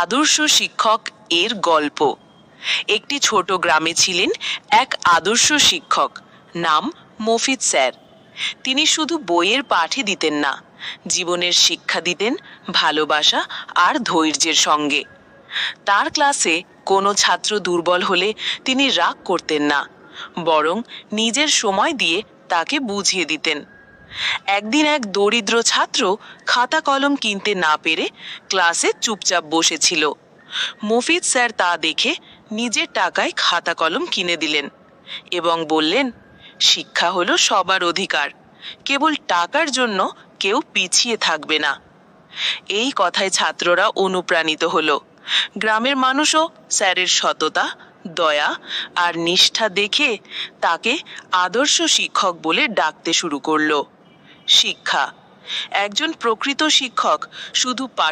আদর্শ শিক্ষক এর গল্প। একটি ছোট গ্রামে ছিলেন এক আদর্শ শিক্ষক, নাম মফিজ স্যার। তিনি শুধু বইয়ের পাঠই দিতেন না, জীবনের শিক্ষা দিতেন ভালোবাসা আর ধৈর্যের সঙ্গে। তার ক্লাসে কোনো ছাত্র দুর্বল হলে তিনি রাগ করতেন না, বরং নিজের সময় দিয়ে তাকে বুঝিয়ে দিতেন। একদিন এক দরিদ্র ছাত্র খাতা কলম কিনতে না পেরে ক্লাসে চুপচাপ বসেছিল। মফিজ স্যার তা দেখে নিজের টাকায় খাতা কলম কিনে দিলেন এবং বললেন, শিক্ষা হলো সবার অধিকার, কেবল টাকার জন্য কেউ পিছিয়ে থাকবে না। এই কথায় ছাত্ররা অনুপ্রাণিত হলো। গ্রামের মানুষও স্যারের সততা, দয়া আর নিষ্ঠা দেখে তাকে আদর্শ শিক্ষক বলে ডাকতে শুরু করলো। শিক্ষা, একজন প্রকৃত শিক্ষক শুধু পাঠ